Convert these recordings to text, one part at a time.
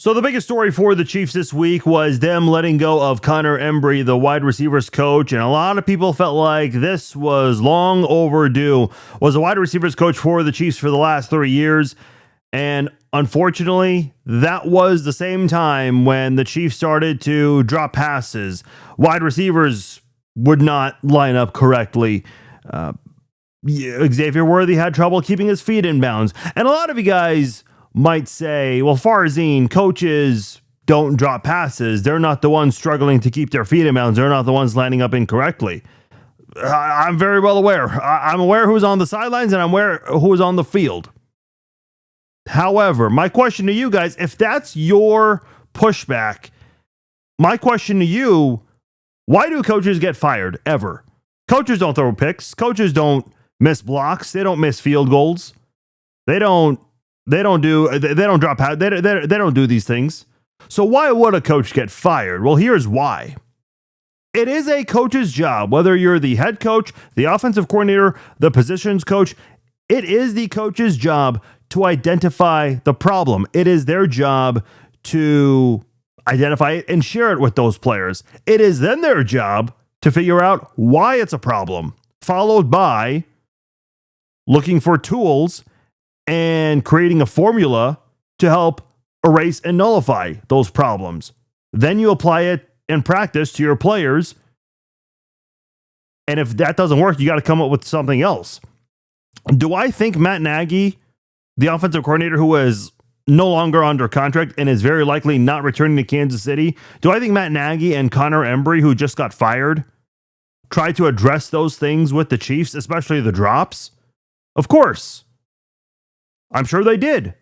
So the biggest story for the Chiefs this week was them letting go of Connor Embree, the wide receivers coach, and a lot of people felt like this was long overdue. Was a wide receivers coach for the Chiefs for the last 3 years, and unfortunately, that was the same time when the Chiefs started to drop passes. Wide receivers would not line up correctly. Xavier Worthy had trouble keeping his feet in bounds, and a lot of you guys might say, well, Farzin, coaches don't drop passes. They're not the ones struggling to keep their feet in bounds. They're not the ones lining up incorrectly. I'm very well aware. I'm aware who's on the sidelines and I'm aware who's on the field. However, my question to you guys, if that's your pushback, my question to you, why do coaches get fired ever? Coaches don't throw picks. Coaches don't miss blocks. They don't miss field goals. They don't do these things. So why would a coach get fired? Well, here's why. It is a coach's job, whether you're the head coach, the offensive coordinator, the positions coach, it is the coach's job to identify the problem. It is their job to identify it and share it with those players. It is then their job to figure out why it's a problem, followed by looking for tools and creating a formula to help erase and nullify those problems. Then you apply it in practice to your players. And if that doesn't work, you got to come up with something else. Do I think Matt Nagy, the offensive coordinator who is no longer under contract and is very likely not returning to Kansas City, do I think Matt Nagy and Connor Embree, who just got fired, try to address those things with the Chiefs, especially the drops? Of course. I'm sure they did,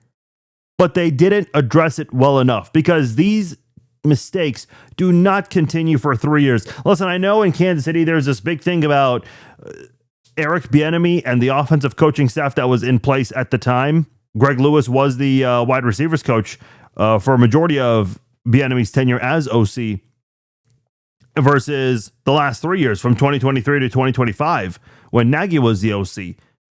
but they didn't address it well enough because these mistakes do not continue for 3 years. Listen, I know in Kansas City, there's this big thing about Eric Bieniemy and the offensive coaching staff that was in place at the time. Greg Lewis was the wide receivers coach for a majority of Bieniemy's tenure as OC versus the last 3 years from 2023 to 2025 when Nagy was the OC.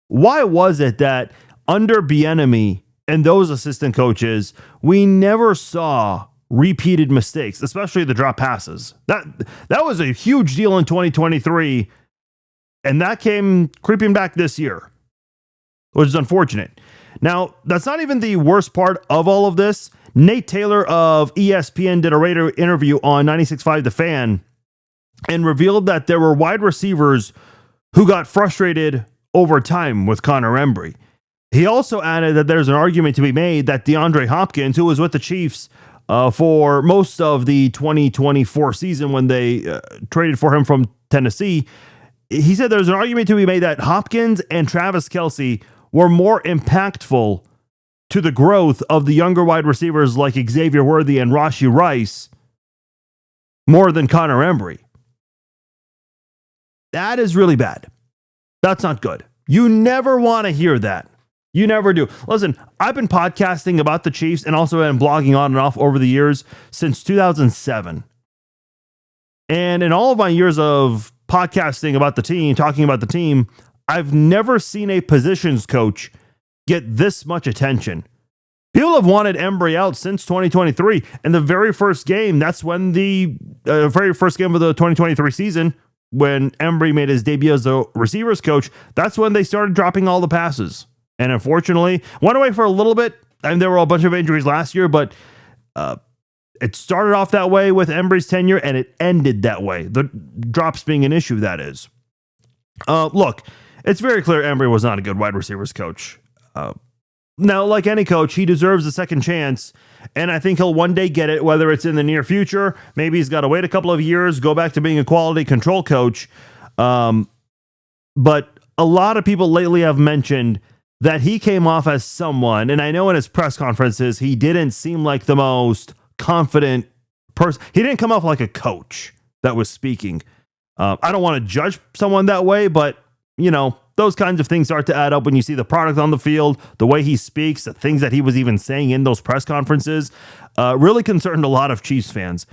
Why was it that under Bieniemy and those assistant coaches, we never saw repeated mistakes, especially the drop passes? That was a huge deal in 2023, and that came creeping back this year, which is unfortunate. Now, that's not even the worst part of all of this. Nate Taylor of ESPN did a radio interview on 96.5 The Fan and revealed that there were wide receivers who got frustrated over time with Connor Embree. He also added that there's an argument to be made that DeAndre Hopkins, who was with the Chiefs for most of the 2024 season when they traded for him from Tennessee, he said there's an argument to be made that Hopkins and Travis Kelce were more impactful to the growth of the younger wide receivers like Xavier Worthy and Rashee Rice more than Connor Embree. That is really bad. That's not good. You never want to hear that. You never do. Listen, I've been podcasting about the Chiefs and also been blogging on and off over the years since 2007. And in all of my years of podcasting about the team, talking about the team, I've never seen a positions coach get this much attention. People have wanted Embree out since 2023. And the very first game, that's when the very first game of the 2023 season, when Embree made his debut as a receivers coach, that's when they started dropping all the passes. And unfortunately, went away for a little bit. I mean, there were a bunch of injuries last year, but it started off that way with Embree's tenure, and it ended that way. The drops being an issue, that is. Look, it's very clear Embree was not a good wide receivers coach. Now, like any coach, he deserves a second chance, and I think he'll one day get it, whether it's in the near future. Maybe he's got to wait a couple of years, go back to being a quality control coach. But a lot of people lately have mentioned that he came off as someone, and I know in his press conferences, he didn't seem like the most confident person. He didn't come off like a coach that was speaking. I don't want to judge someone that way, but, you know, those kinds of things start to add up when you see the product on the field, the way he speaks, the things that he was even saying in those press conferences, really concerned a lot of Chiefs fans.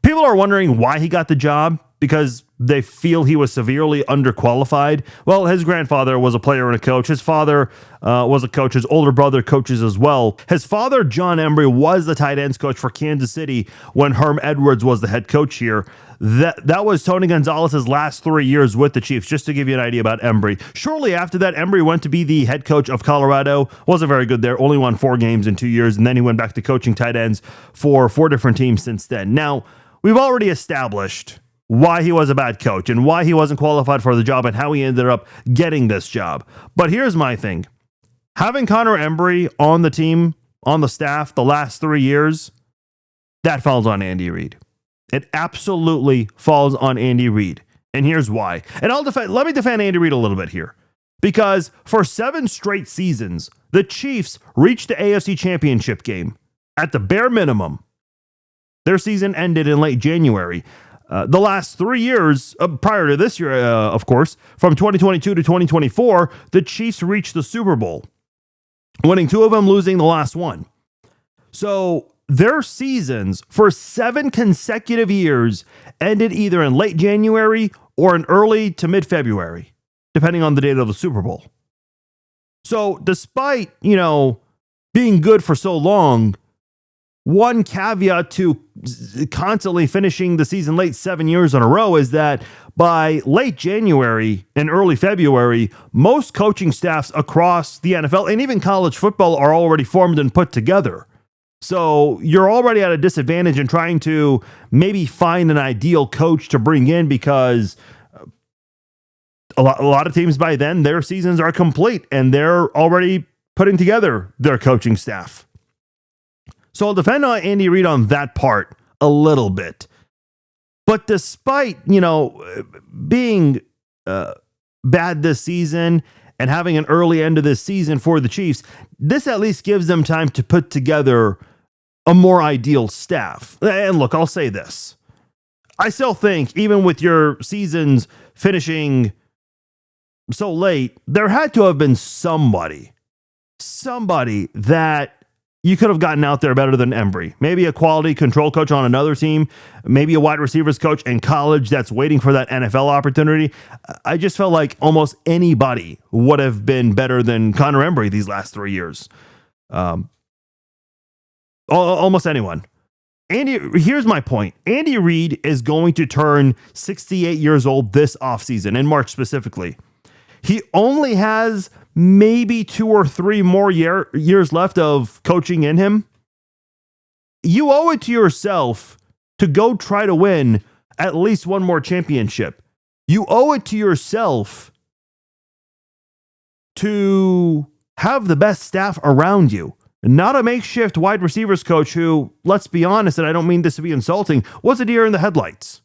People are wondering why he got the job. because they feel he was severely underqualified. Well, his grandfather was a player and a coach. His father was a coach. His older brother coaches as well. His father, John Embree, was the tight ends coach for Kansas City when Herm Edwards was the head coach here. That was Tony Gonzalez's last 3 years with the Chiefs, just to give you an idea about Embree. Shortly after that, Embree went to be the head coach of Colorado. Wasn't very good there. Only won 4 games in 2 years, and then he went back to coaching tight ends for 4 different teams since then. Now, we've already established why he was a bad coach and why he wasn't qualified for the job and how he ended up getting this job. But here's my thing. Having Connor Embree on the team, on the staff, the last 3 years, that falls on Andy Reid. It absolutely falls on Andy Reid. And here's why. And let me defend Andy Reid a little bit here. Because for 7 straight seasons, the Chiefs reached the AFC Championship game. At the bare minimum, their season ended in late January. The last 3 years, prior to this year, of course, from 2022 to 2024, the Chiefs reached the Super Bowl, winning 2 of them, losing the last one. So their seasons for 7 consecutive years ended either in late January or in early to mid-February, depending on the date of the Super Bowl. So despite, being good for so long, one caveat to constantly finishing the season late 7 years in a row is that by late January and early February, most coaching staffs across the NFL and even college football are already formed and put together. So you're already at a disadvantage in trying to maybe find an ideal coach to bring in, because a lot of teams by then, their seasons are complete and they're already putting together their coaching staff. So I'll defend Andy Reid on that part a little bit. But despite, being bad this season and having an early end of this season for the Chiefs, this at least gives them time to put together a more ideal staff. And look, I'll say this. I still think, even with your seasons finishing so late, there had to have been somebody that you could have gotten out there better than Embree. Maybe a quality control coach on another team, maybe a wide receivers coach in college that's waiting for that NFL opportunity. I just felt like almost anybody would have been better than Connor Embree these last 3 years. Almost anyone. Here's my point. Andy Reid is going to turn 68 years old this offseason, in March specifically. He only has maybe 2 or 3 more years left of coaching in him. You owe it to yourself to go try to win at least one more championship. You owe it to yourself to have the best staff around you. Not a makeshift wide receivers coach who, let's be honest, and I don't mean this to be insulting, was a deer in the headlights.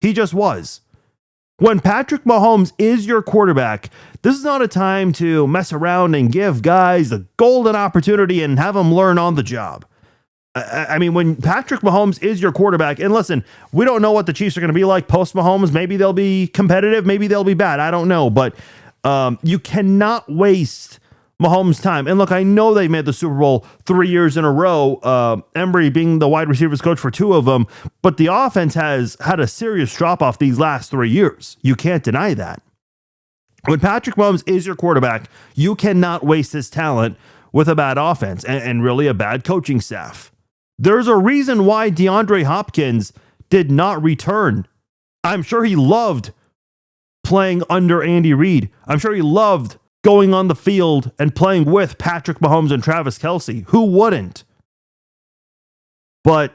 He just was. When Patrick Mahomes is your quarterback, this is not a time to mess around and give guys the golden opportunity and have them learn on the job. I mean, when Patrick Mahomes is your quarterback, and listen, we don't know what the Chiefs are going to be like post Mahomes. Maybe they'll be competitive. Maybe they'll be bad. I don't know. But you cannot waste Mahomes' time. And look, I know they made the Super Bowl 3 years in a row, Embree being the wide receivers coach for 2 of them, but the offense has had a serious drop-off these last 3 years. You can't deny that. When Patrick Mahomes is your quarterback, you cannot waste his talent with a bad offense and really a bad coaching staff. There's a reason why DeAndre Hopkins did not return. I'm sure he loved playing under Andy Reid. I'm sure he loved going on the field and playing with Patrick Mahomes and Travis Kelce. Who wouldn't? But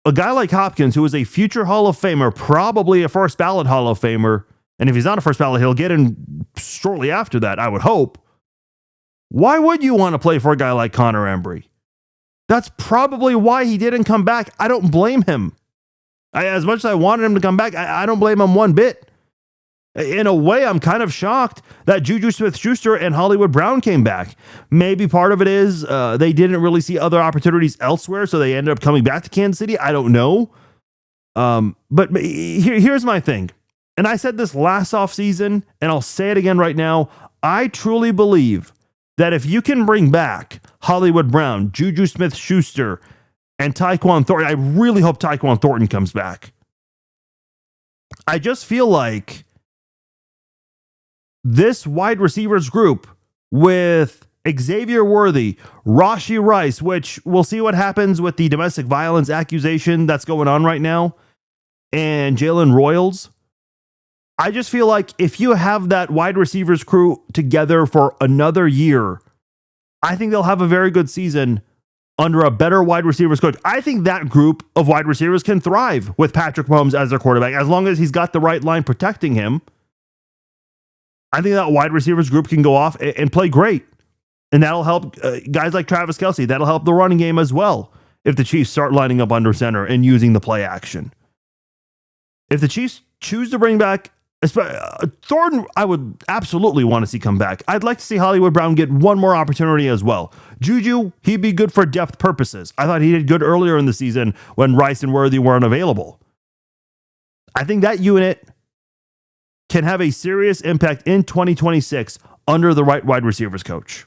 a guy like Hopkins, who is a future Hall of Famer, probably a first ballot Hall of Famer, and if he's not a first ballot, he'll get in shortly after that, I would hope. Why would you want to play for a guy like Connor Embree? That's probably why he didn't come back. I don't blame him. As much as I wanted him to come back, I don't blame him one bit. In a way, I'm kind of shocked that Juju Smith-Schuster and Hollywood Brown came back. Maybe part of it is they didn't really see other opportunities elsewhere, so they ended up coming back to Kansas City. I don't know. But here's my thing. And I said this last offseason, and I'll say it again right now. I truly believe that if you can bring back Hollywood Brown, Juju Smith-Schuster, and Tyquan Thornton, I really hope Tyquan Thornton comes back. I just feel like this wide receivers group with Xavier Worthy, Rashee Rice, which we'll see what happens with the domestic violence accusation that's going on right now, and Jalen Royals. I just feel like if you have that wide receivers crew together for another year, I think they'll have a very good season under a better wide receivers coach. I think that group of wide receivers can thrive with Patrick Mahomes as their quarterback, as long as he's got the right line protecting him. I think that wide receivers group can go off and play great. And that'll help guys like Travis Kelce. That'll help the running game as well if the Chiefs start lining up under center and using the play action. If the Chiefs choose to bring back Thornton, I would absolutely want to see come back. I'd like to see Hollywood Brown get one more opportunity as well. Juju, he'd be good for depth purposes. I thought he did good earlier in the season when Rice and Worthy weren't available. I think that unit can have a serious impact in 2026 under the right wide receivers coach.